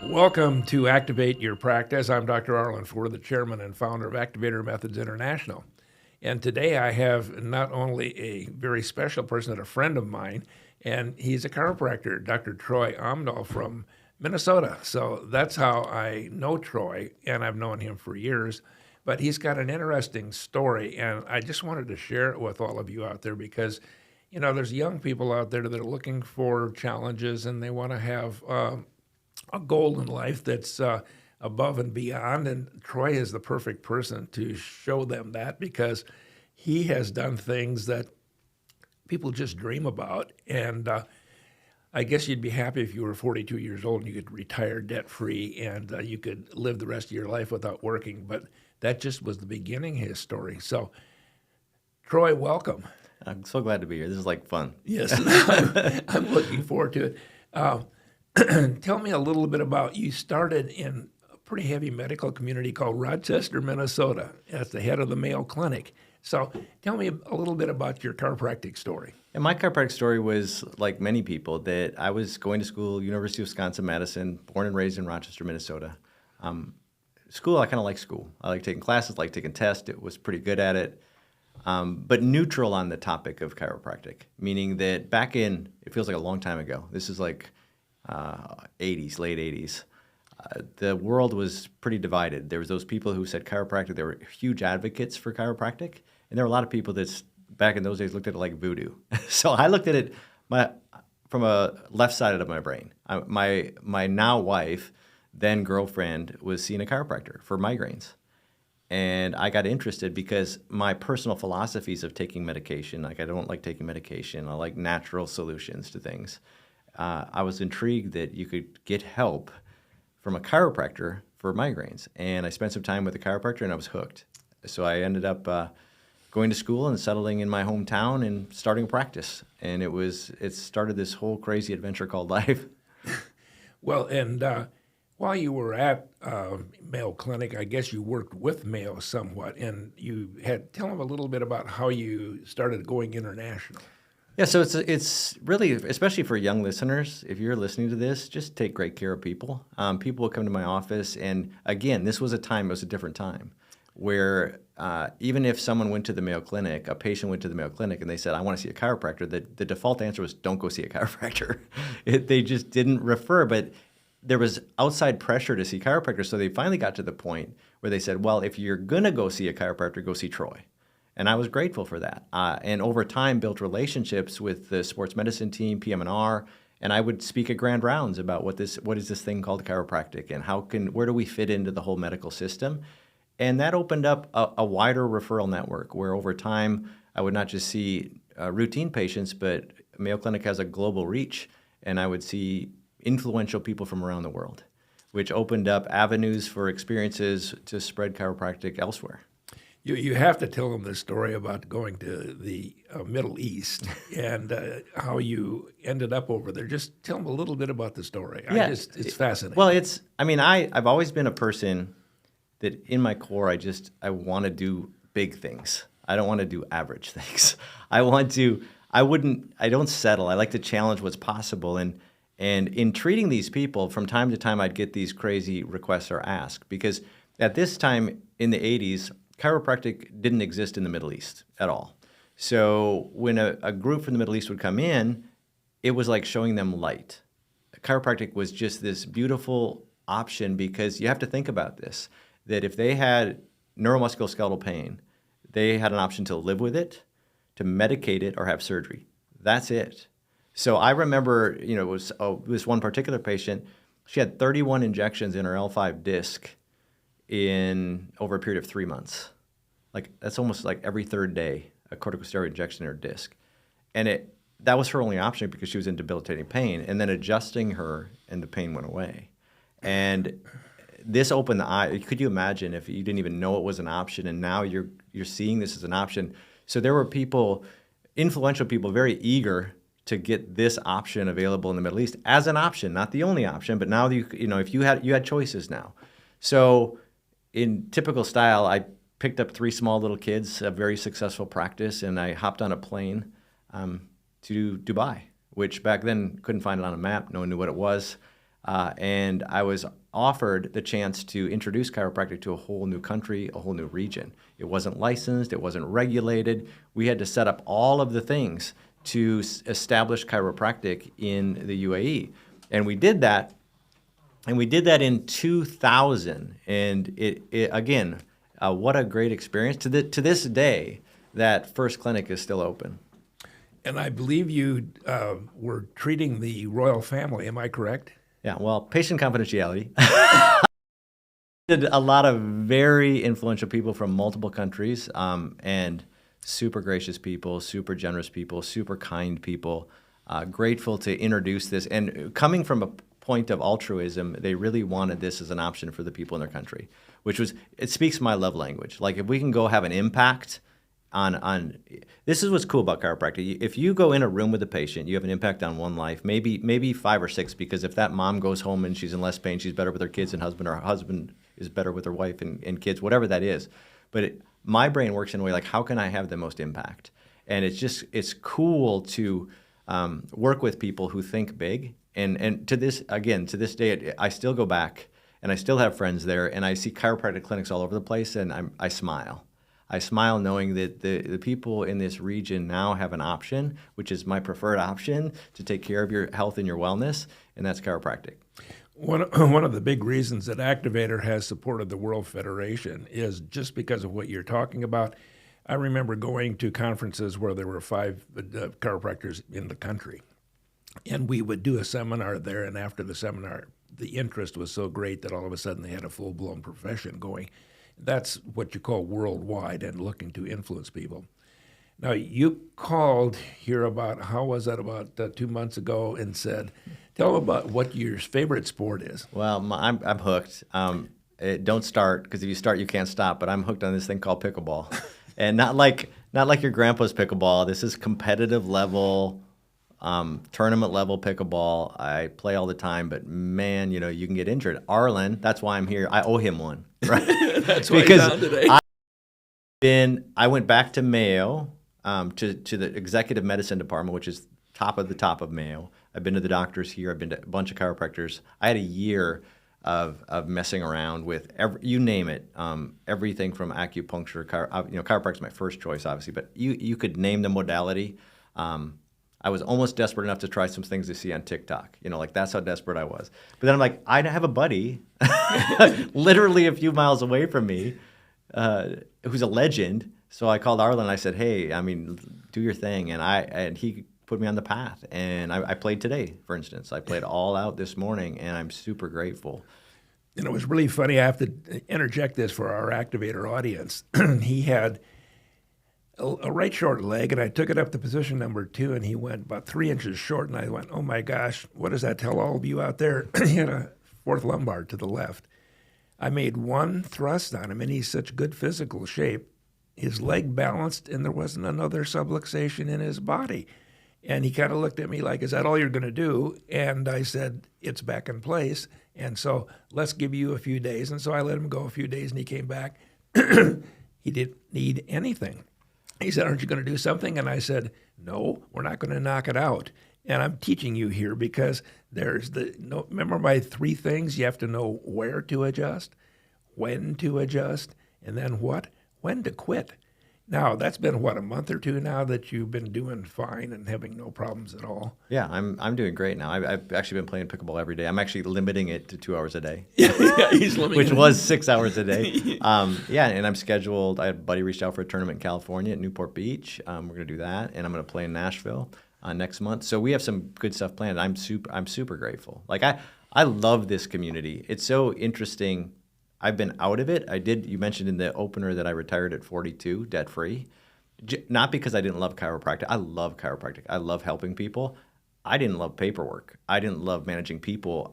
Welcome to Activate Your Practice. I'm Dr. Arlen Ford, the chairman and founder of Activator Methods International. And today I have not only a very special person, but a friend of mine, and he's a chiropractor, Dr. Troy Amdahl from Minnesota. So that's how I know Troy, and I've known him for years. But he's got an interesting story, and I just wanted to share it with all of you out there because, you know, there's young people out there that are looking for challenges and they want to have a goal in life that's above and beyond. And Troy is the perfect person to show them that because he has done things that people just dream about. And I guess you'd be happy if you were 42 years old and you could retire debt-free and you could live the rest of your life without working. But that just was the beginning of his story. So, Troy, welcome. I'm so glad to be here. This is like fun. Yes, I'm looking forward to it. Tell me a little bit about, you started in a pretty heavy medical community called Rochester, Minnesota, as the head of the Mayo Clinic. So tell me a little bit about your chiropractic story. And my chiropractic story was like many people, that I was going to school, University of Wisconsin-Madison, born and raised in Rochester, Minnesota. School, I kind of like school. I like taking classes, like taking tests. It was pretty good at it. But neutral on the topic of chiropractic, meaning that back in, it feels like a long time ago, this is like 80s, late 80s, the world was pretty divided. There was those people who said chiropractic, they were huge advocates for chiropractic, and there were a lot of people that back in those days looked at it like voodoo. So I looked at it from a left side of my brain. My now wife, then girlfriend, was seeing a chiropractor for migraines. And I got interested because my personal philosophies of taking medication, like I don't like taking medication, I like natural solutions to things. I was intrigued that you could get help from a chiropractor for migraines. And I spent some time with a chiropractor and I was hooked. So I ended up going to school and settling in my hometown and starting a practice. And it started this whole crazy adventure called life. Well, and while you were at Mayo Clinic, I guess you worked with Mayo somewhat, and tell them a little bit about how you started going international. Yeah, so it's really, especially for young listeners, if you're listening to this, just take great care of people. People will come to my office, and again, it was a different time, where even if someone went to the Mayo Clinic, a patient went to the Mayo Clinic, and they said, I want to see a chiropractor, the default answer was, don't go see a chiropractor. They just didn't refer, but there was outside pressure to see chiropractors, so they finally got to the point where they said, well, if you're going to go see a chiropractor, go see Troy. And I was grateful for that. And over time, built relationships with the sports medicine team, PM&R, and I would speak at grand rounds about what is this thing called chiropractic, and where do we fit into the whole medical system. And that opened up a wider referral network where over time, I would not just see routine patients, but Mayo Clinic has a global reach, and I would see influential people from around the world, which opened up avenues for experiences to spread chiropractic elsewhere. You have to tell them the story about going to the Middle East and how you ended up over there. Just tell them a little bit about the story. Yeah, it's fascinating. Well, I've always been a person that in my core, I want to do big things. I don't want to do average things. I don't settle. I like to challenge what's possible. And in treating these people, from time to time, I'd get these crazy requests or asks, because at this time in the 80s, chiropractic didn't exist in the Middle East at all. So when a group from the Middle East would come in, it was like showing them light. Chiropractic was just this beautiful option, because you have to think about this, that if they had neuromusculoskeletal pain, they had an option to live with it, to medicate it, or have surgery. That's it. So I remember, it was this one particular patient, she had 31 injections in her L5 disc in over a period of 3 months. Like, that's almost like every third day, a corticosteroid injection in her disc. And that was her only option because she was in debilitating pain. And then adjusting her, and the pain went away. And this opened the eye. Could you imagine if you didn't even know it was an option, and now you're seeing this as an option? So there were people, influential people, very eager to get this option available in the Middle East as an option, not the only option, but now if you had choices now. So in typical style, I picked up 3 small little kids, a very successful practice, and I hopped on a plane to Dubai, which back then couldn't find it on a map. No one knew what it was. And I was offered the chance to introduce chiropractic to a whole new country, a whole new region. It wasn't licensed, it wasn't regulated. We had to set up all of the things to establish chiropractic in the UAE. And we did that. And we did that in 2000. And it again, what a great experience. To this day, that first clinic is still open. And I believe you were treating the royal family. Am I correct? Yeah, well, patient confidentiality. Did a lot of very influential people from multiple countries, and super gracious people, super generous people, super kind people. Grateful to introduce this. And coming from a point of altruism, they really wanted this as an option for the people in their country, which was, it speaks my love language. Like if we can go have an impact on this is what's cool about chiropractic. If you go in a room with a patient, you have an impact on one life, maybe 5 or 6, because if that mom goes home and she's in less pain, she's better with her kids and husband, or her husband is better with her wife and kids, whatever that is. But my brain works in a way like, how can I have the most impact? And it's cool to work with people who think big. And to this day, I still go back and I still have friends there, and I see chiropractic clinics all over the place, and I smile. I smile knowing that the people in this region now have an option, which is my preferred option, to take care of your health and your wellness, and that's chiropractic. One of the big reasons that Activator has supported the World Federation is just because of what you're talking about. I remember going to conferences where there were 5 chiropractors in the country, and we would do a seminar there, and after the seminar, the interest was so great that all of a sudden they had a full-blown profession going. That's what you call worldwide and looking to influence people. Now, you called here about, how was that, about 2 months ago, and said, tell them about what your favorite sport is. Well, I'm hooked. Don't start, because if you start, you can't stop. But I'm hooked on this thing called pickleball, and not like your grandpa's pickleball. This is competitive level, tournament level pickleball. I play all the time, but man, you can get injured. Arlen, that's why I'm here. I owe him one, right? That's why he's on today. I went back to Mayo, to the executive medicine department, which is top of Mayo. I've been to the doctors here. I've been to a bunch of chiropractors. I had a year of messing around with you name it, everything from acupuncture. Chiropractic is my first choice, obviously, but you could name the modality. I was almost desperate enough to try some things to see on TikTok. Like that's how desperate I was. But then I'm like, I have a buddy, literally a few miles away from me, who's a legend. So I called Arlen and I said, hey, do your thing. And he put me on the path. And I played today, for instance. I played all out this morning, and I'm super grateful. It was really funny. I have to interject this for our Activator audience. He had a right short leg, and I took it up to position number 2, and he went about 3 inches short, and I went, oh my gosh, what does that tell all of you out there? He had a 4th lumbar to the left. I made one thrust on him, and he's such good physical shape. His leg balanced, and there wasn't another subluxation in his body. And he kind of looked at me like, is that all you're going to do? And I said, it's back in place. And so let's give you a few days. And so I let him go a few days, and he came back. He didn't need anything. He said, aren't you going to do something? And I said, no, we're not going to knock it out. And I'm teaching you here because remember my 3 things? You have to know where to adjust, when to adjust, and then what? When to quit. Now, that's been, a month or 2 now that you've been doing fine and having no problems at all? Yeah, I'm doing great now. I've actually been playing pickleball every day. I'm actually limiting it to 2 hours a day. Yeah, he's limiting which was 6 hours a day. And I'm scheduled. I had a buddy reached out for a tournament in California at Newport Beach. We're going to do that, and I'm going to play in Nashville next month. So we have some good stuff planned. I'm super grateful. Like I love this community. It's so interesting. I've been out of it. You mentioned in the opener that I retired at 42, debt-free. Not because I didn't love chiropractic. I love chiropractic. I love helping people. I didn't love paperwork. I didn't love managing people.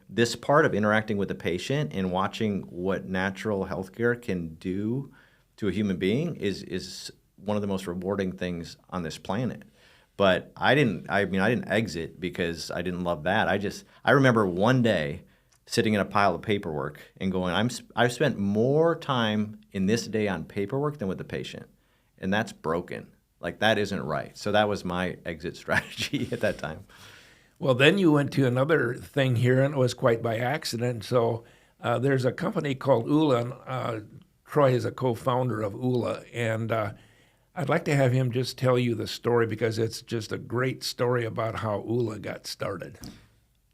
This part of interacting with the patient and watching what natural healthcare can do to a human being is one of the most rewarding things on this planet. But I didn't exit because I didn't love that. I remember one day sitting in a pile of paperwork and going, I've spent more time in this day on paperwork than with the patient. And that's broken. Like, that isn't right. So that was my exit strategy at that time. Well, then you went to another thing here, and it was quite by accident. So there's a company called ULA. And, Troy is a co-founder of ULA, and I'd like to have him just tell you the story because it's just a great story about how ULA got started.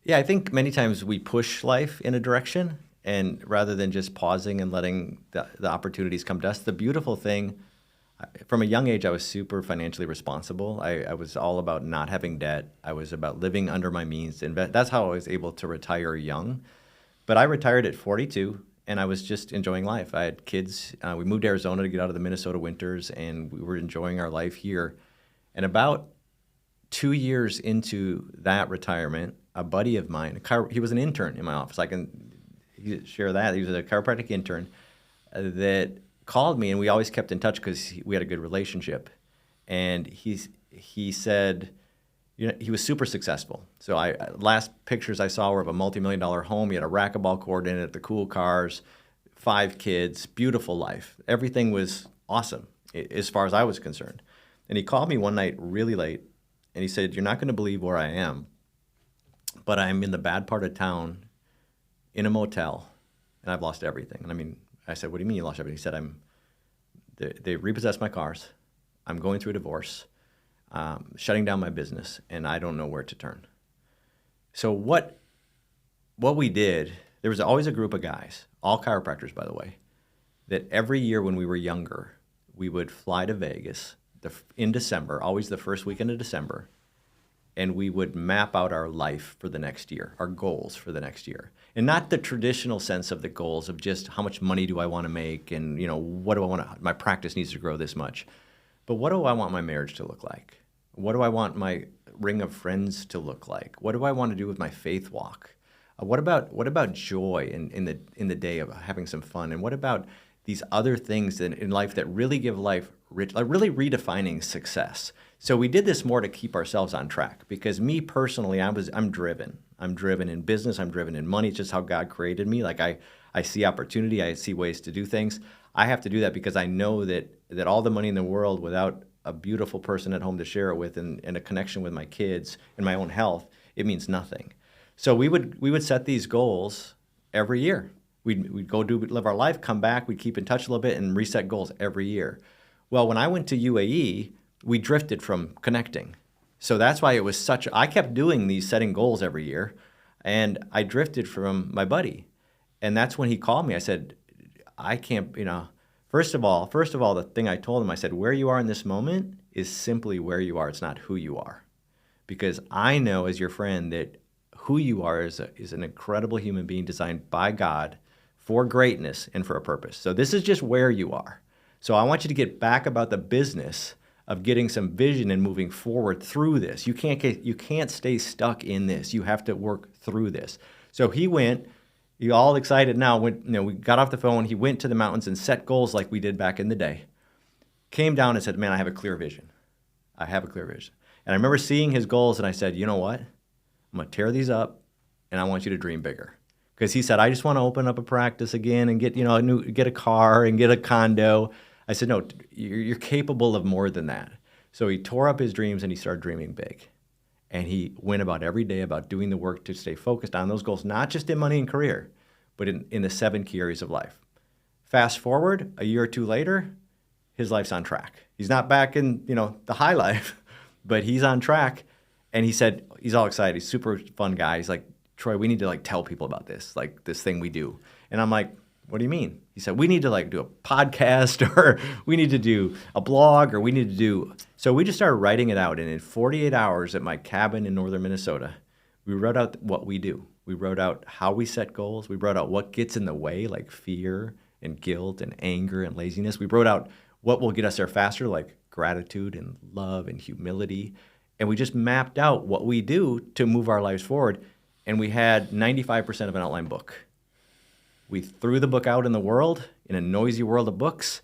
Yeah, I think many times we push life in a direction, and rather than just pausing and letting the opportunities come to us. The beautiful thing, from a young age, I was super financially responsible. I was all about not having debt. I was about living under my means. That's how I was able to retire young. But I retired at 42, and I was just enjoying life. I had kids. We moved to Arizona to get out of the Minnesota winters, and we were enjoying our life here. And about 2 years into that retirement, a buddy of mine, he was an intern in my office. I can share that. He was a chiropractic intern that called me, and we always kept in touch because we had a good relationship. And he said, you know, he was super successful. So last pictures I saw were of a multi-million-dollar home. He had a racquetball court in it, the cool cars, 5 kids, beautiful life. Everything was awesome as far as I was concerned. And he called me one night really late, and he said, "You're not going to believe where I am, but I'm in the bad part of town in a motel, and I've lost everything." And I said, "What do you mean you lost everything?" He said, they repossessed my cars. I'm going through a divorce, shutting down my business, and I don't know where to turn. So what we did, there was always a group of guys, all chiropractors, by the way, that every year when we were younger, we would fly to Vegas in December, always the first weekend of December, and we would map out our life for the next year, our goals for the next year. And not the traditional sense of the goals of just how much money do I want to make and, you know, what do I want to, my practice needs to grow this much. But what do I want my marriage to look like? What do I want my ring of friends to look like? What do I want to do with my faith walk? What about joy in the day of having some fun? And what about these other things in life that really give life rich, like really redefining success? So we did this more to keep ourselves on track, because me personally, I'm driven. I'm driven in business. I'm driven in money. It's just how God created me. Like I see opportunity. I see ways to do things. I have to do that because I know that all the money in the world, without a beautiful person at home to share it with and a connection with my kids and my own health, it means nothing. So we would set these goals every year. We'd go live our life, come back, we'd keep in touch a little bit and reset goals every year. Well, when I went to UAE, we drifted from connecting. So that's why it was I kept doing these setting goals every year, and I drifted from my buddy. And that's when he called me. I said, I can't, first of all, the thing I told him, I said, where you are in this moment is simply where you are. It's not who you are. Because I know as your friend that who you are is an incredible human being designed by God for greatness and for a purpose. So this is just where you are. So I want you to get back about the business of getting some vision and moving forward through this. You can't stay stuck in this. You have to work through this. So he all excited now. We got off the phone. He went to the mountains and set goals like we did back in the day. Came down and said, "Man, I have a clear vision. I have a clear vision." And I remember seeing his goals, and I said, "You know what? I'm going to tear these up, and I want you to dream bigger." Because he said, "I just want to open up a practice again and get a car and get a condo." I said, "No, you're capable of more than that." So he tore up his dreams and he started dreaming big. And he went about every day about doing the work to stay focused on those goals, not just in money and career, but in the 7 key areas of life. Fast forward a year or two later, his life's on track. He's not back in the high life, but he's on track. And he said, he's all excited. He's a super fun guy. He's like, "Troy, we need to tell people about this thing we do." And I'm like, "What do you mean?" He said, "We need to do a podcast, or we need to do a blog, or we need to do." So we just started writing it out. And in 48 hours at my cabin in northern Minnesota, we wrote out what we do. We wrote out how we set goals. We wrote out what gets in the way, like fear and guilt and anger and laziness. We wrote out what will get us there faster, like gratitude and love and humility. And we just mapped out what we do to move our lives forward. And we had 95% of an outline book. We threw the book out in the world, in a noisy world of books,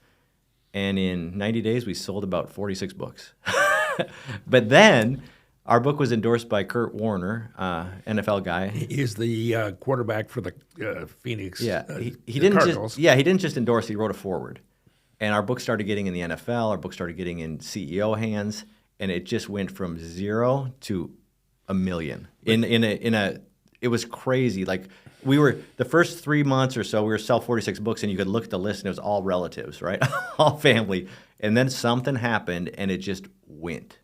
and in 90 days, we sold about 46 books. But then our book was endorsed by Kurt Warner, NFL guy. He's the quarterback for the Phoenix he didn't Cardinals. he didn't just endorse, he wrote a foreword. And our book started getting in the NFL. Our book started getting in CEO hands, and it just went from 0 to 1 million. It was crazy. Like we were the first 3 months or so, we were sell 46 books, and you could look at the list, and it was all relatives, right? All family. And then something happened, and it just went.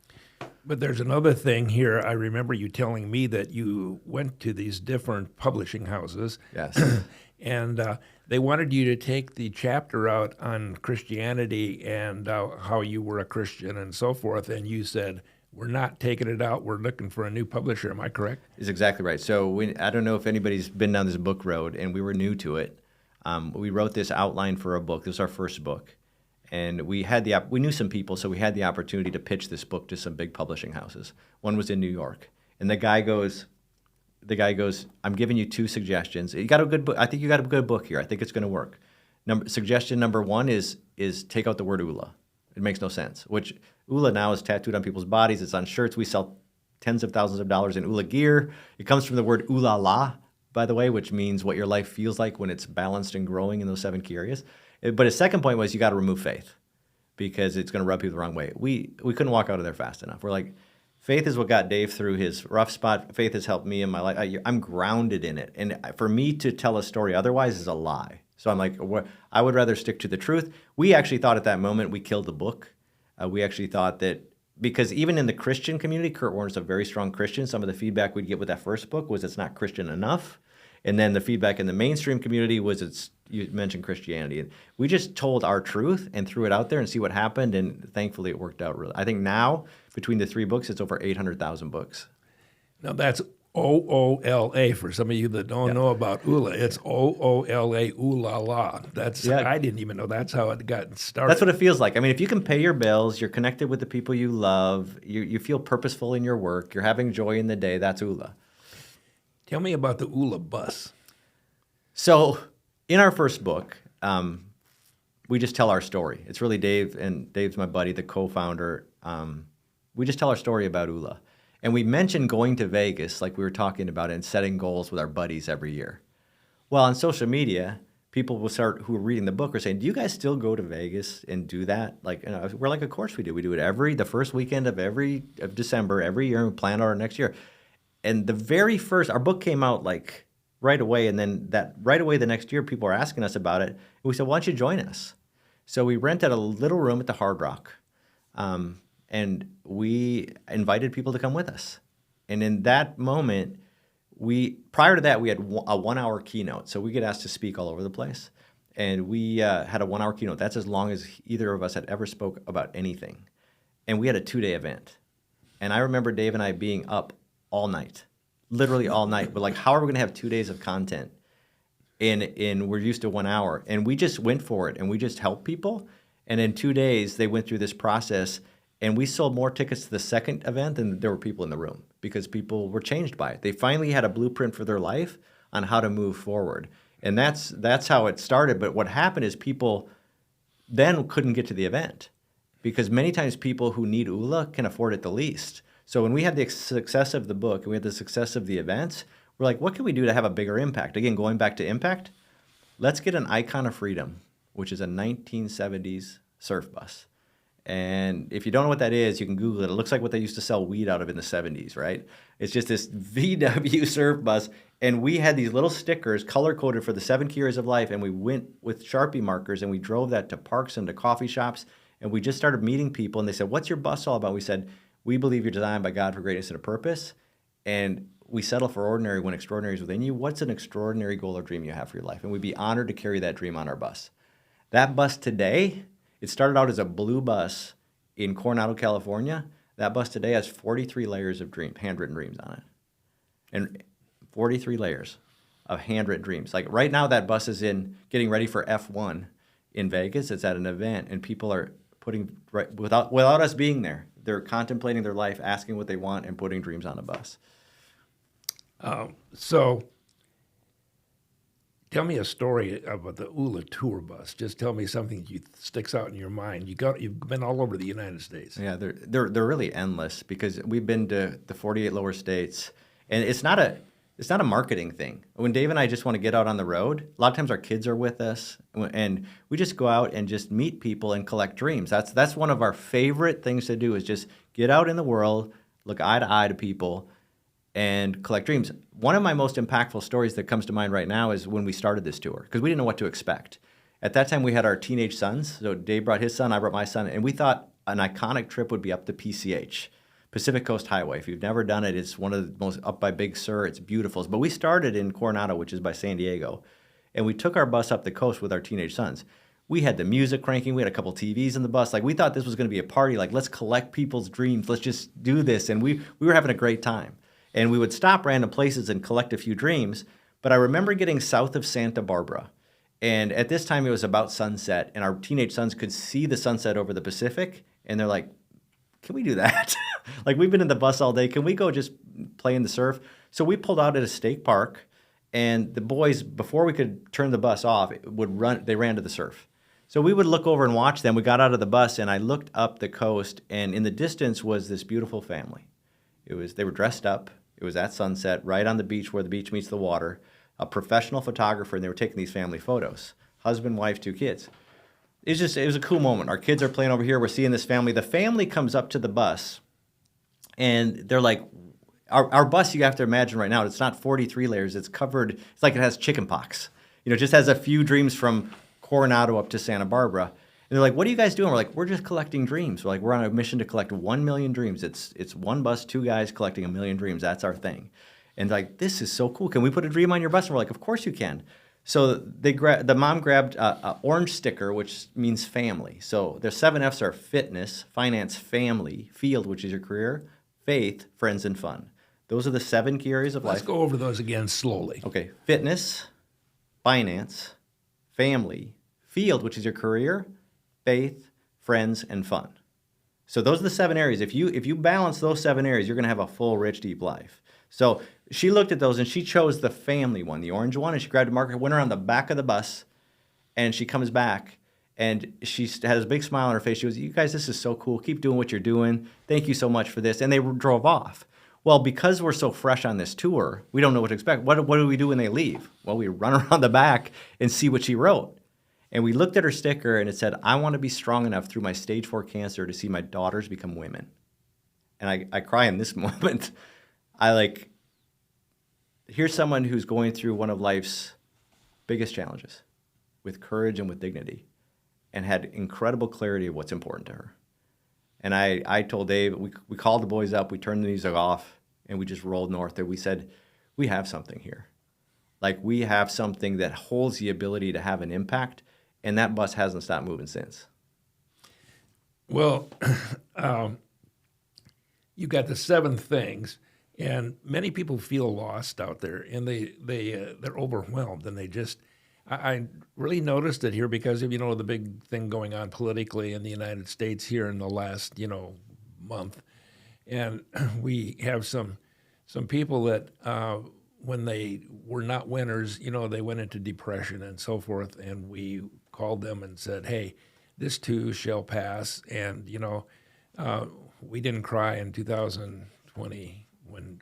But there's another thing here. I remember you telling me that you went to these different publishing houses. Yes. And they wanted you to take the chapter out on Christianity and how you were a Christian and so forth. And you said, we're not taking it out. We're looking for a new publisher. Am I correct? Is exactly right. So I don't know if anybody's been down this book road, and we were new to it. We wrote this outline for a book. This was our first book. And we knew some people, so we had the opportunity to pitch this book to some big publishing houses. One was in New York. And the guy goes, I'm giving you 2 suggestions. You got a good book. I think you got a good book here. I think it's going to work. Suggestion number 1 is take out the word Ula. It makes no sense. Which Ula now is tattooed on people's bodies. It's on shirts. We sell tens of thousands of dollars in Ula gear. It comes from the word Ula la, by the way, which means what your life feels like when it's balanced and growing in those 7 key areas. But his second point was you got to remove faith because it's going to rub people the wrong way. We couldn't walk out of there fast enough. We're like, faith is what got Dave through his rough spot. Faith has helped me in my life. I'm grounded in it. And for me to tell a story otherwise is a lie. So I'm like, I would rather stick to the truth. We actually thought at that moment we killed the book. We actually thought that because even in the Christian community, Kurt Warner's a very strong Christian. Some of the feedback we'd get with that first book was it's not Christian enough. And then the feedback in the mainstream community was you mentioned Christianity. And we just told our truth and threw it out there and see what happened. And thankfully it worked out really. I think now between the 3 books, it's over 800,000 books. Now that's OOLA for some of you that don't know about ULA. It's OOLA, ooh la la. I didn't even know that's how it got started. That's what it feels like. I mean, if you can pay your bills, you're connected with the people you love, you feel purposeful in your work, you're having joy in the day, that's ULA. Tell me about the ULA bus. So in our first book, we just tell our story. It's really Dave, and Dave's my buddy, the co-founder. We just tell our story about ULA. And we mentioned going to Vegas, like we were talking about, and setting goals with our buddies every year. Well, on social media, people who are reading the book are saying, do you guys still go to Vegas and do that? Like, we're like, of course we do. We do it the first weekend of December every year, and we plan our next year. And our book came out like right away, and then right away the next year, people were asking us about it. And we said, why don't you join us? So we rented a little room at the Hard Rock, and we invited people to come with us. And in that moment, prior to that, we had a 1-hour keynote. So we get asked to speak all over the place. And we had a 1-hour keynote. That's as long as either of us had ever spoke about anything. And we had a 2-day event. And I remember Dave and I being up all night, literally all night. But like, how are we going to have 2 days of content? And we're used to 1 hour. And we just went for it, and we just helped people. And in 2 days, they went through this process, and we sold more tickets to the second event than there were people in the room because people were changed by it. They finally had a blueprint for their life on how to move forward. And that's how it started. But what happened is people then couldn't get to the event because many times people who need ULA can afford it the least. So when we had the success of the book and we had the success of the events, we're like, what can we do to have a bigger impact? Again, going back to impact, let's get an icon of freedom, which is a 1970s surf bus. And if you don't know what that is, you can Google it. It looks like what they used to sell weed out of in the 70s, right? It's just this VW surf bus. And we had these little stickers color-coded for the 7 key areas of life. And we went with Sharpie markers and we drove that to parks and to coffee shops. And we just started meeting people. And they said, what's your bus all about? We said, we believe you're designed by God for greatness and a purpose. And we settle for ordinary when extraordinary is within you. What's an extraordinary goal or dream you have for your life? And we'd be honored to carry that dream on our bus. That bus today, it started out as a blue bus in Coronado, California. That bus today has 43 layers of handwritten dreams on it. And 43 layers of handwritten dreams. Like right now, that bus is getting ready for F1 in Vegas. It's at an event, and people are without us being there, they're contemplating their life, asking what they want, and putting dreams on a bus. So tell me a story about the ULA tour bus. Just tell me something that sticks out in your mind. You've been all over the United States. Yeah, they're really endless because we've been to the 48 lower states, and it's not it's not a marketing thing. When Dave and I just want to get out on the road, a lot of times our kids are with us, and we just go out and just meet people and collect dreams. That's one of our favorite things to do, is just get out in the world, look eye to eye to people, and collect dreams. One of my most impactful stories that comes to mind right now is when we started this tour, because we didn't know what to expect. At that time, we had our teenage sons. So Dave brought his son, I brought my son, and we thought an iconic trip would be up the PCH, Pacific Coast Highway. If you've never done it, it's one of the most, up by Big Sur. It's beautiful. But we started in Coronado, which is by San Diego, and we took our bus up the coast with our teenage sons. We had the music cranking. We had a couple TVs in the bus. Like, we thought this was going to be a party. Like, let's collect people's dreams. Let's just do this. And we were having a great time. And we would stop random places and collect a few dreams. But I remember getting south of Santa Barbara. And at this time, it was about sunset. And our teenage sons could see the sunset over the Pacific. And they're like, can we do that? Like, we've been in the bus all day. Can we go just play in the surf? So we pulled out at a state park. And the boys, before we could turn the bus off, they ran to the surf. So we would look over and watch them. We got out of the bus, and I looked up the coast, and in the distance was this beautiful family. They were dressed up. It was at sunset, right on the beach where the beach meets the water. A professional photographer, and they were taking these family photos. Husband, wife, 2 kids. It was a cool moment. Our kids are playing over here. We're seeing this family. The family comes up to the bus, and they're like, our bus, you have to imagine right now, it's not 43 layers. It's covered. It's like it has chicken pox. It just has a few dreams from Coronado up to Santa Barbara. And they're like, what are you guys doing? We're like, we're just collecting dreams. We're on a mission to collect 1 million dreams. It's one bus, 2 guys collecting 1 million dreams. That's our thing. And like, this is so cool. Can we put a dream on your bus? And we're like, of course you can. So the mom grabbed a orange sticker, which means family. So their 7 F's are fitness, finance, family, field, which is your career, faith, friends, and fun. Those are the 7 key areas of life. Let's go over those again slowly. Okay. Fitness, finance, family, field, which is your career, faith, friends, and fun. So those are the 7 areas. If you balance those 7 areas, you're going to have a full, rich, deep life. So she looked at those, and she chose the family one, the orange one, and she grabbed a marker, went around the back of the bus, and she comes back, and she has a big smile on her face. She goes, you guys, this is so cool. Keep doing what you're doing. Thank you so much for this. And they drove off. Well, because we're so fresh on this tour, we don't know what to expect. What do we do when they leave? Well, we run around the back and see what she wrote. And we looked at her sticker, and it said, I want to be strong enough through my stage 4 cancer to see my daughters become women. And I cry in this moment. Here's someone who's going through one of life's biggest challenges with courage and with dignity, and had incredible clarity of what's important to her. And I told Dave, we called the boys up, we turned the music off, and we just rolled north there. We said, we have something here. Like, we have something that holds the ability to have an impact, and that bus hasn't stopped moving since. Well, you've got the 7 things, and many people feel lost out there, and they're overwhelmed, and they just. I really noticed it here because of the big thing going on politically in the United States here in the last month, and we have some people that when they were not winners, they went into depression and so forth, and we called them and said, hey, this too shall pass, and we didn't cry in 2020 when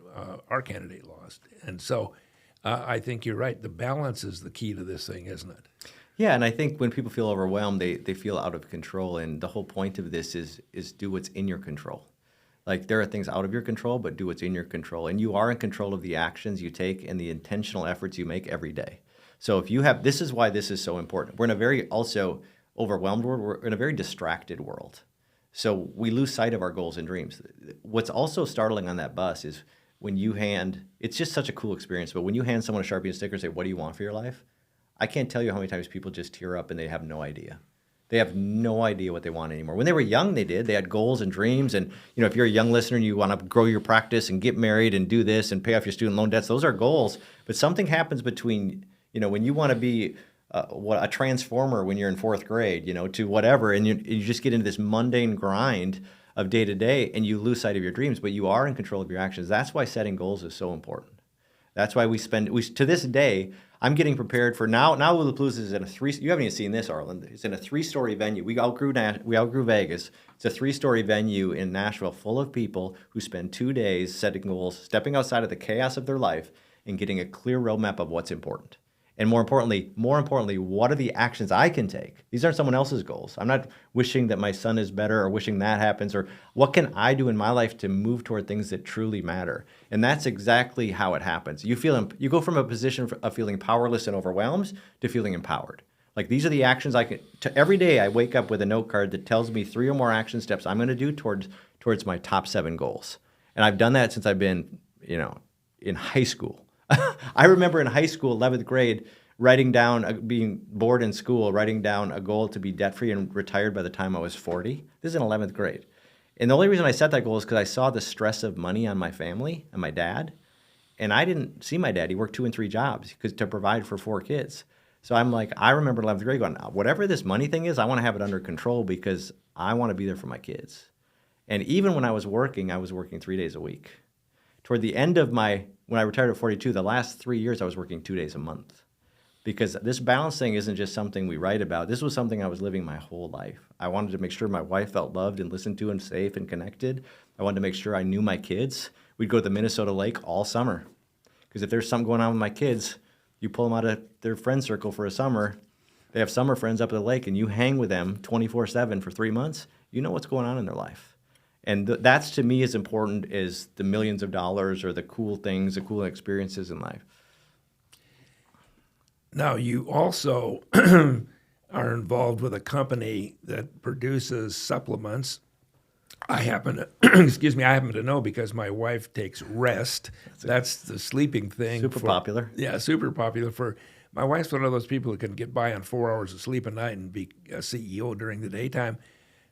our candidate lost, and so. I think you're right. The balance is the key to this thing, isn't it? Yeah, and I think when people feel overwhelmed, they feel out of control. And the whole point of this is do what's in your control. Like, there are things out of your control, but do what's in your control. And you are in control of the actions you take and the intentional efforts you make every day. So if you have, this is why this is so important. We're in a very also overwhelmed world. We're in a very distracted world. So we lose sight of our goals and dreams. What's also startling on that bus is when you it's just such a cool experience, but when you hand someone a Sharpie and sticker and say, what do you want for your life? I can't tell you how many times people just tear up and they have no idea. They have no idea what they want anymore. When they were young, they did. They had goals and dreams. And, if you're a young listener and you want to grow your practice and get married and do this and pay off your student loan debts, those are goals. But something happens between, when you want to be a transformer when you're in 4th grade, to whatever, and you just get into this mundane grind of day to day, and you lose sight of your dreams, but you are in control of your actions. That's why setting goals is so important. That's why we to this day, I'm getting prepared for now. Now Willapalooza is in you haven't even seen this, Arlen. It's in a 3-story venue. We outgrew Vegas. It's a 3-story venue in Nashville full of people who spend 2 days setting goals, stepping outside of the chaos of their life and getting a clear roadmap of what's important. And more importantly, what are the actions I can take? These aren't someone else's goals. I'm not wishing that my son is better or wishing that happens, or what can I do in my life to move toward things that truly matter? And that's exactly how it happens. You go from a position of feeling powerless and overwhelmed to feeling empowered. Like, these are the actions every day I wake up with a note card that tells me 3 or more action steps I'm going to do towards my top 7 goals. And I've done that since I've been, in high school. I remember in high school, 11th grade, writing down, being bored in school, writing down a goal to be debt-free and retired by the time I was 40. This is in 11th grade. And the only reason I set that goal is because I saw the stress of money on my family and my dad. And I didn't see my dad. He worked 2 and 3 jobs to provide for 4 kids. So I'm like, I remember 11th grade going, whatever this money thing is, I want to have it under control because I want to be there for my kids. And even when I was working 3 days a week. Toward the end of when I retired at 42, the last 3 years I was working 2 days a month. Because this balance thing isn't just something we write about. This was something I was living my whole life. I wanted to make sure my wife felt loved and listened to and safe and connected. I wanted to make sure I knew my kids. We'd go to the Minnesota lake all summer. Because if there's something going on with my kids, you pull them out of their friend circle for a summer. They have summer friends up at the lake, and you hang with them 24/7 for 3 months. You know what's going on in their life. And that's, to me, as important as the millions of dollars or the cool things, the cool experiences in life. Now, you also are involved with a company that produces supplements. I happen to know because my wife takes rest. That's the sleeping thing. Super popular. Yeah, super popular. My wife's one of those people who can get by on 4 hours of sleep a night and be a CEO during the daytime.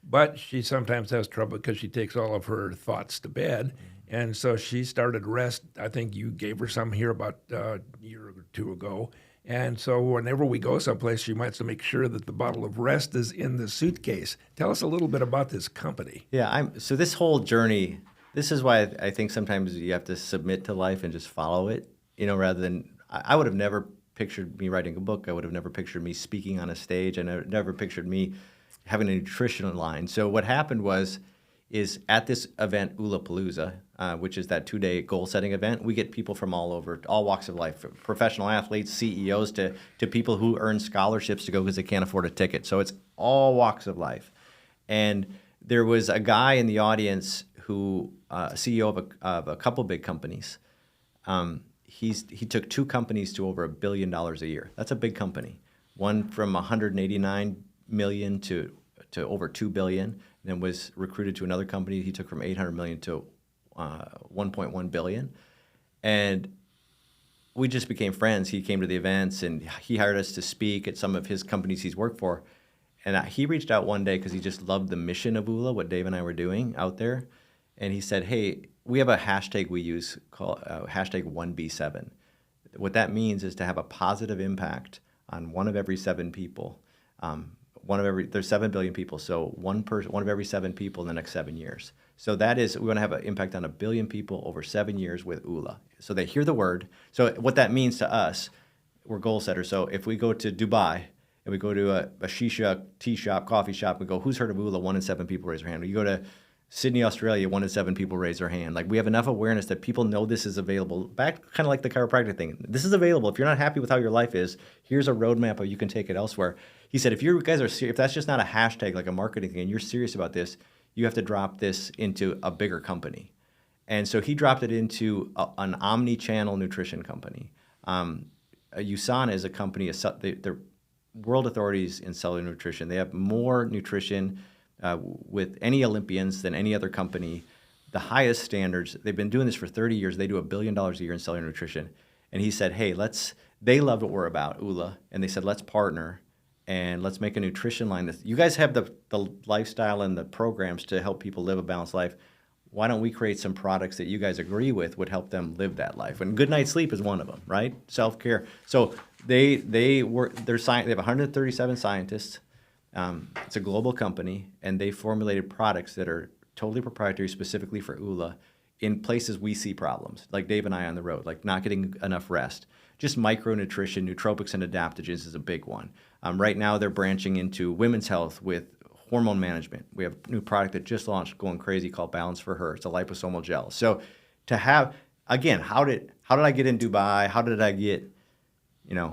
But she sometimes has trouble because she takes all of her thoughts to bed. And so she started rest. I think you gave her some here about a year or 2 ago. And so whenever we go someplace, she wants to make sure that the bottle of rest is in the suitcase. Tell us a little bit about this company. Yeah, so this whole journey, this is why I think sometimes you have to submit to life and just follow it, rather than, I would have never pictured me writing a book. I would have never pictured me speaking on a stage. I never pictured me having a nutrition line. So what happened is at this event, Ulapalooza, which is that 2-day goal-setting event, we get people from all over, all walks of life, from professional athletes, CEOs, to people who earn scholarships to go because they can't afford a ticket. So it's all walks of life. And there was a guy in the audience who, CEO of a couple big companies. He took 2 companies to over $1 billion a year. That's a big company. One from 189 million to over 2 billion. Then was recruited to another company. He took from 800 million to 1.1 billion. And we just became friends. He came to the events, and he hired us to speak at some of his companies he's worked for. And he reached out one day because he just loved the mission of ULA, what Dave and I were doing out there. And he said, hey, we have a hashtag we use called hashtag 1B7. What that means is to have a positive impact on one of every 7 people. There's 7 billion people, so one of every 7 people in the next 7 years. So that is, we're going to have an impact on 1 billion people over 7 years with ULA. So they hear the word. So what that means to us, we're goal setters. So if we go to Dubai and we go to a shisha, tea shop, coffee shop, we go, who's heard of ULA? 1 in 7 people raise their hand. You go to Sydney, Australia, 1 in 7 people raise their hand. Like, we have enough awareness that people know this is available. Back kind of like the chiropractic thing. This is available. If you're not happy with how your life is, here's a roadmap of you can take it elsewhere. He said, if you guys are serious, if that's just not a hashtag like a marketing thing, and you're serious about this, you have to drop this into a bigger company. And so he dropped it into an omni-channel nutrition company. USANA is a company, they're world authorities in cellular nutrition. They have more nutrition with any Olympians than any other company, the highest standards. They've been doing this for 30 years. They do $1 billion a year in cellular nutrition. And he said, hey, they love what we're about, ULA, and they said, let's partner and let's make a nutrition line. You guys have the lifestyle and the programs to help people live a balanced life. Why don't we create some products that you guys agree with would help them live that life? And good night's sleep is one of them, right? Self-care. So they have 137 scientists. It's a global company, and they formulated products that are totally proprietary, specifically for ULA, in places we see problems, like Dave and I on the road, like not getting enough rest. Just micronutrition, nootropics, and adaptogens is a big one. Right now, they're branching into women's health with hormone management. We have a new product that just launched, going crazy, called Balance for Her. It's a liposomal gel. So to have, again, how how did I get in Dubai? How did I get,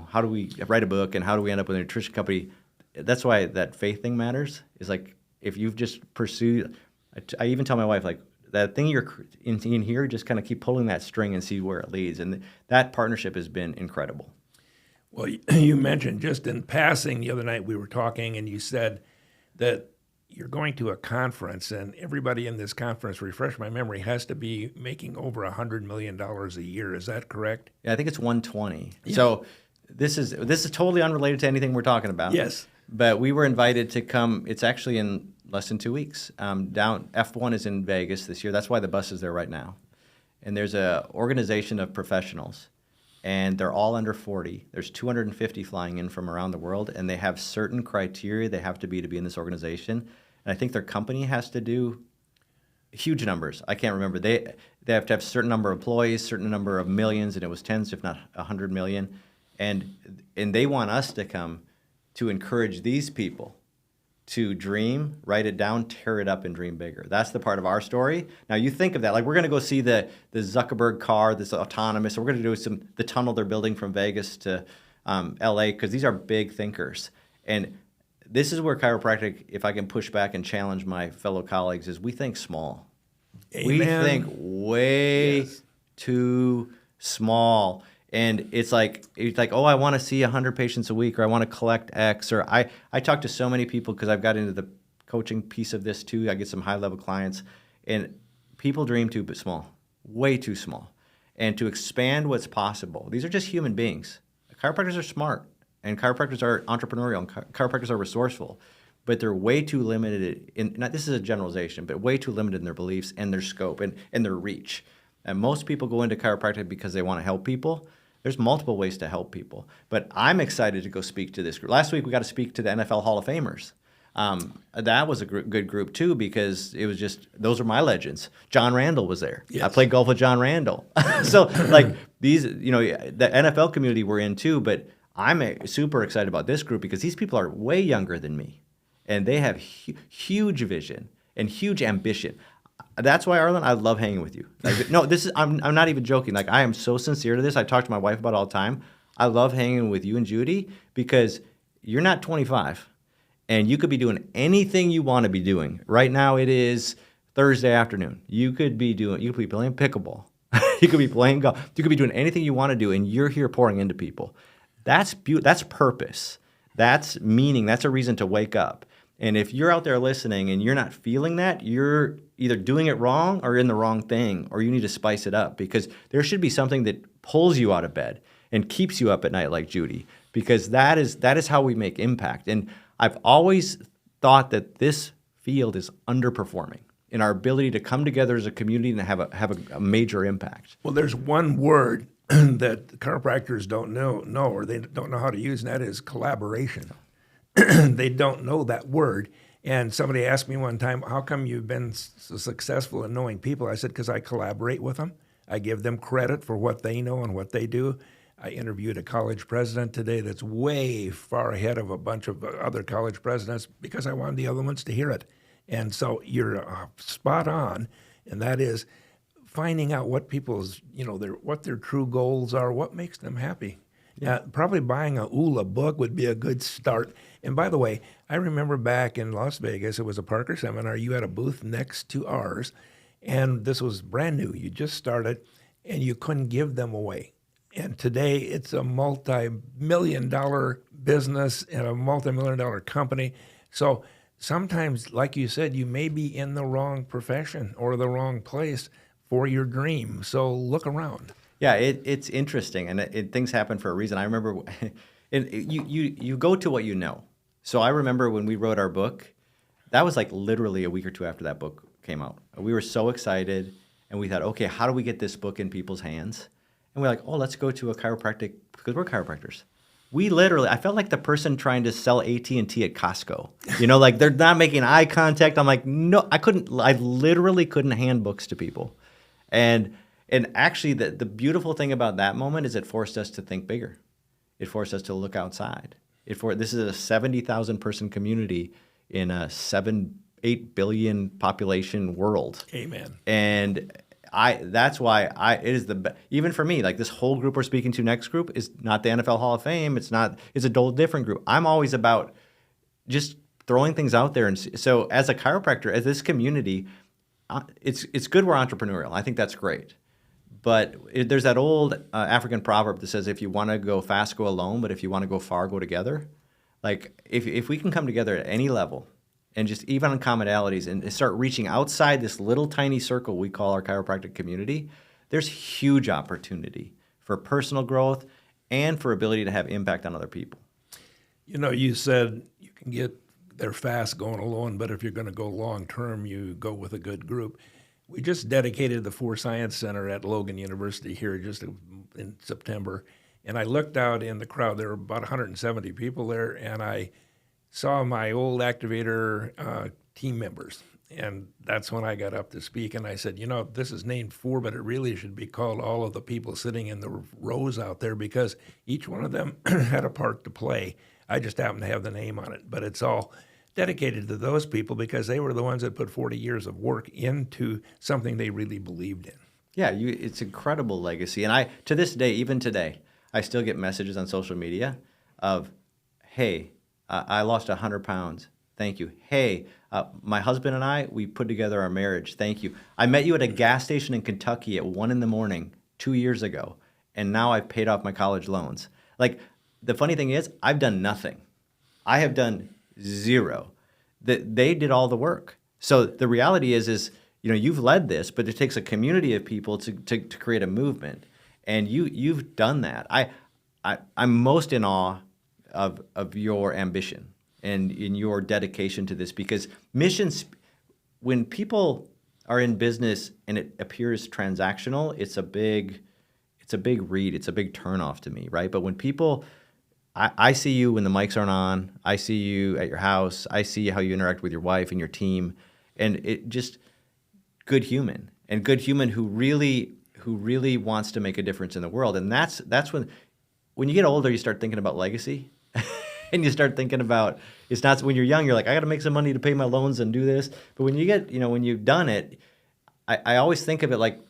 how do we write a book and how do we end up with a nutrition company? That's why that faith thing matters. Is like, if you've just pursued, I even tell my wife, like, that thing you're in here, just kind of keep pulling that string and see where it leads. And that partnership has been incredible. Well, you mentioned just in passing the other night we were talking, and you said that you're going to a conference, and everybody in this conference, refresh my memory, has to be making over $100 million a year. Is that correct? Yeah, I think it's 120. Yeah. So this is totally unrelated to anything we're talking about. Yes. But we were invited to come. It's actually in less than 2 weeks. F1 is in Vegas this year. That's why the bus is there right now. And there's a organization of professionals, and they're all under 40. There's 250 flying in from around the world, and they have certain criteria they have to be in this organization. And I think their company has to do huge numbers. I can't remember. They have to have a certain number of employees, certain number of millions, and it was tens, if not 100 million. And they want us to come to encourage these people to dream, write it down, tear it up, and dream bigger. That's the part of our story. Now, you think of that. Like, we're going to go see the Zuckerberg car, this autonomous. We're going to do the tunnel they're building from Vegas to L.A., because these are big thinkers. And this is where chiropractic, if I can push back and challenge my fellow colleagues, is we think small. Amen. We think way too small. And it's like, oh, I want to see 100 patients a week, or I want to collect X, or I talk to so many people because I've got into the coaching piece of this too. I get some high-level clients, and people dream too small, way too small. And to expand what's possible, these are just human beings. Chiropractors are smart, and chiropractors are entrepreneurial, and chiropractors are resourceful, but they're way too limited this is a generalization, but way too limited in their beliefs and their scope and their reach. And most people go into chiropractic because they want to help people. There's multiple ways to help people. But I'm excited to go speak to this group. Last week, we got to speak to the NFL Hall of Famers. That was a good group, too, because it was just, those are my legends. John Randall was there. Yes. I played golf with John Randall. So, like, these, the NFL community we're in, too, but I'm super excited about this group because these people are way younger than me, and they have huge vision and huge ambition. That's why, Arlen, I love hanging with you. Like, no, I'm not even joking. Like, I am so sincere to this. I talk to my wife about it all the time. I love hanging with you and Judy because you're not 25, and you could be doing anything you want to be doing. Right now, it is Thursday afternoon. You could be playing pickleball. You could be playing golf. You could be doing anything you want to do, and you're here pouring into people. That's purpose. That's meaning. That's a reason to wake up. And if you're out there listening and you're not feeling that, you're either doing it wrong or in the wrong thing, or you need to spice it up, because there should be something that pulls you out of bed and keeps you up at night, like Judy, because that is how we make impact. And I've always thought that this field is underperforming in our ability to come together as a community and have a major impact. Well, there's one word that chiropractors don't know, or they don't know how to use, and that is collaboration. They don't know that word. And somebody asked me one time, how come you've been so successful in knowing people? I said, because I collaborate with them. I give them credit for what they know and what they do. I interviewed a college president today that's way far ahead of a bunch of other college presidents because I wanted the other ones to hear it. And so you're spot on, and that is finding out what people's, what their true goals are, what makes them happy. Yeah. Probably buying a ULA book would be a good start. And by the way, I remember back in Las Vegas, it was a Parker seminar. You had a booth next to ours, and this was brand new. You just started, and you couldn't give them away. And today, it's a multi-million-dollar business and a multi-million-dollar company. So sometimes, like you said, you may be in the wrong profession or the wrong place for your dream. So look around. Yeah, it's interesting, and things happen for a reason. I remember, you go to what you know. So I remember when we wrote our book, that was like literally a week or two after that book came out. We were so excited, and we thought, okay, how do we get this book in people's hands? And we're like, oh, let's go to a chiropractic, because we're chiropractors. I felt like the person trying to sell AT&T at Costco. Like they're not making eye contact. I'm like, no, I literally couldn't hand books to people. And actually, the beautiful thing about that moment is it forced us to think bigger. It forced us to look outside. This is a 70,000 person community in a 8 billion population world. Amen. And that's why it is even for me, like this whole group we're speaking to next group is not the NFL Hall of Fame. It's a whole different group. I'm always about just throwing things out there. And so as a chiropractor, as this community, it's good we're entrepreneurial. I think that's great. But there's that old African proverb that says, if you want to go fast, go alone. But if you want to go far, go together. Like if we can come together at any level and just even on commonalities and start reaching outside this little tiny circle we call our chiropractic community, there's huge opportunity for personal growth and for ability to have impact on other people. You know, you said you can get there fast going alone, but if you're going to go long term, you go with a good group. We just dedicated the Force Science Center at Logan University here just in September, and I looked out in the crowd. There were about 170 people there, and I saw my old activator team members, and that's when I got up to speak, and I said, you know, this is named for, but it really should be called all of the people sitting in the rows out there, because each one of them had a part to play. I just happen to have the name on it, but it's all dedicated to those people because they were the ones that put 40 years of work into something they really believed in. Yeah, it's incredible legacy. And to this day, even today, I still get messages on social media of, hey, I lost 100 pounds. Thank you. Hey, my husband and I, we put together our marriage. Thank you. I met you at a gas station in Kentucky at 1 a.m. 2 years ago, and now I've paid off my college loans. Like, the funny thing is, I've done nothing. I have done zero. They did all the work. So the reality is you know, you've led this, but it takes a community of people to create a movement, and you've done that. I'm most in awe of your ambition and in your dedication to this, because missions, when people are in business and it appears transactional, it's a big read. It's a big turnoff to me, right? But when people I see you when the mics aren't on. I see you at your house. I see how you interact with your wife and your team, and it just good human who really wants to make a difference in the world. And that's when you get older, you start thinking about legacy, and you start thinking about it's not when you're young. You're like, I got to make some money to pay my loans and do this. But when you get when you've done it, I always think of it like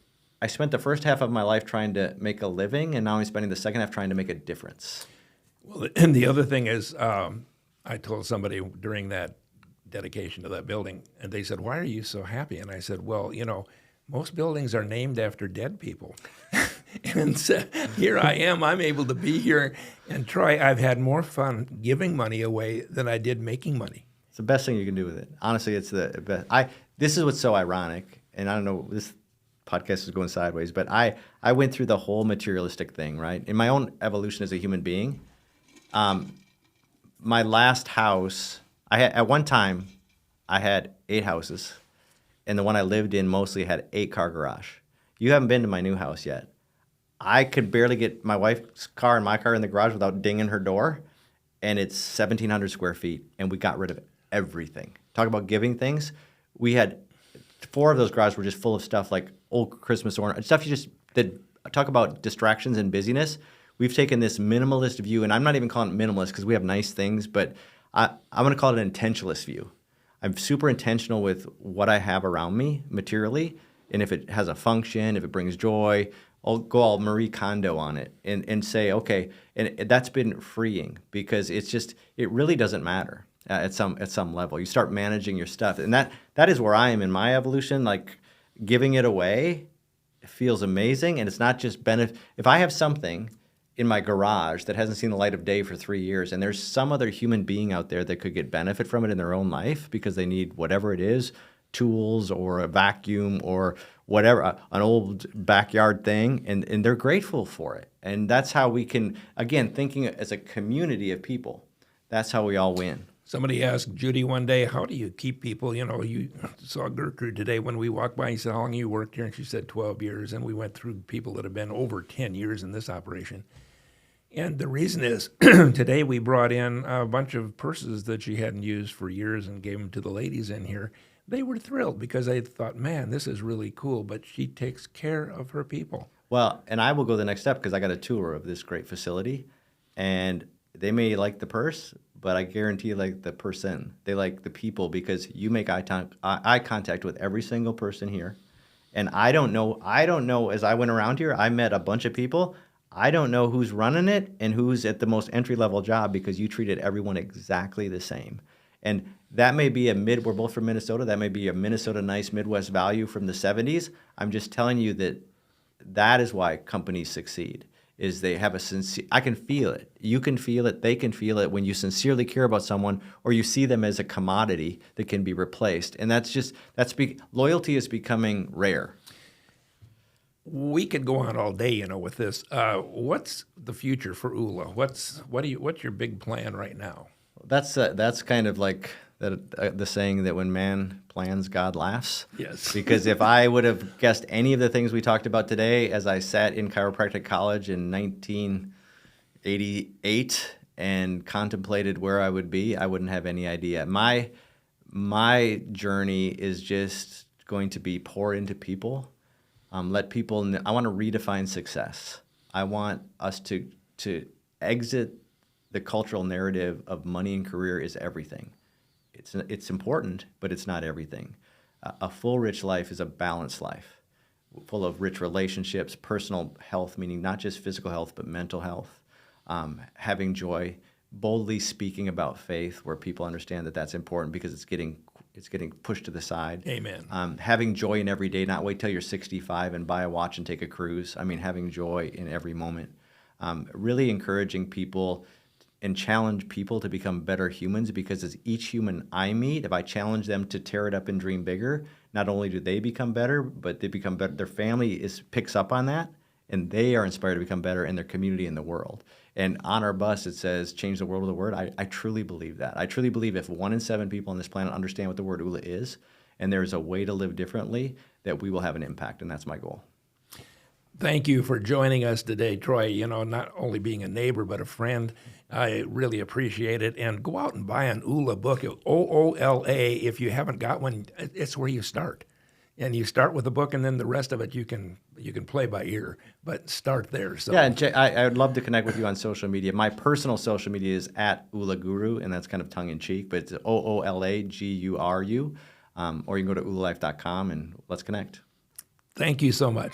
I spent the first half of my life trying to make a living, and now I'm spending the second half trying to make a difference. Well, and the other thing is, I told somebody during that dedication to that building, and they said, why are you so happy? And I said, well, most buildings are named after dead people. And so here I am. I'm able to be here and try. I've had more fun giving money away than I did making money. It's the best thing you can do with it. Honestly, it's the best. This is what's so ironic, and I don't know, this podcast is going sideways, but I went through the whole materialistic thing, right? In my own evolution as a human being, my last house, at one time, I had 8 houses, and the one I lived in mostly had 8-car garage. You haven't been to my new house yet. I could barely get my wife's car and my car in the garage without dinging her door, and it's 1,700 square feet, and we got rid of everything. Talk about giving things. We had 4 of those garages were just full of stuff like old Christmas ornaments, stuff talk about distractions and busyness. We've taken this minimalist view, and I'm not even calling it minimalist because we have nice things, but I'm going to call it an intentionalist view. I'm super intentional with what I have around me materially, and if it has a function, if it brings joy, I'll go all Marie Kondo on it and say, okay, and that's been freeing because it really doesn't matter at some level. You start managing your stuff, and that is where I am in my evolution. Like giving it away feels amazing, and it's not just benefit. If I have something in my garage that hasn't seen the light of day for 3 years, and there's some other human being out there that could get benefit from it in their own life because they need whatever it is, tools or a vacuum or whatever, an old backyard thing, and they're grateful for it. And that's how we can, again, thinking as a community of people, that's how we all win. Somebody asked Judy one day, how do you keep people, you saw Gertrude today when we walked by, he said, how long you worked here? And she said 12 years, and we went through people that have been over 10 years in this operation. And the reason is, today we brought in a bunch of purses that she hadn't used for years and gave them to the ladies in here. They were thrilled because they thought, man, this is really cool, but she takes care of her people. Well, and I will go the next step because I got a tour of this great facility, and they may like the purse, but I guarantee you like the person. They like the people because you make eye contact with every single person here, And I don't know, as I went around here, I met a bunch of people. I don't know who's running it and who's at the most entry-level job because you treated everyone exactly the same. And that may be we're both from Minnesota, that may be a Minnesota nice Midwest value from the 70s. I'm just telling you that is why companies succeed, is they have a sincere, I can feel it. You can feel it, they can feel it when you sincerely care about someone or you see them as a commodity that can be replaced. And loyalty is becoming rare. We could go on all day, with this. What's the future for ULA? What's your big plan right now? That's kind of like the saying that when man plans, God laughs. Yes. Because if I would have guessed any of the things we talked about today as I sat in chiropractic college in 1988 and contemplated where I would be, I wouldn't have any idea. My journey is just going to be pour into people. Let people know. I want to redefine success. I want us to exit the cultural narrative of money and career is everything. It's important, but it's not everything. A full, rich life is a balanced life, full of rich relationships, personal health, meaning not just physical health, but mental health, having joy, boldly speaking about faith where people understand that that's important because it's getting pushed to the side. Amen. Having joy in every day, not wait till you're 65 and buy a watch and take a cruise. I mean, having joy in every moment. Really encouraging people and challenge people to become better humans because as each human I meet, if I challenge them to tear it up and dream bigger, not only do they become better, but they become better. Their family picks up on that, and they are inspired to become better in their community and the world. And on our bus, it says, change the world with a word. I truly believe that. I truly believe if 1 in 7 people on this planet understand what the word ULA is, and there's a way to live differently, that we will have an impact, and that's my goal. Thank you for joining us today, Troy. Not only being a neighbor, but a friend. I really appreciate it. And go out and buy an ULA book, OOLA. If you haven't got one, it's where you start. And you start with a book, and then the rest of it you can play by ear. But start there. So. Yeah, and I would love to connect with you on social media. My personal social media is @ULAGuru, and that's kind of tongue-in-cheek, but it's OOLAGURU. Or you can go to ulalife.com, and let's connect. Thank you so much.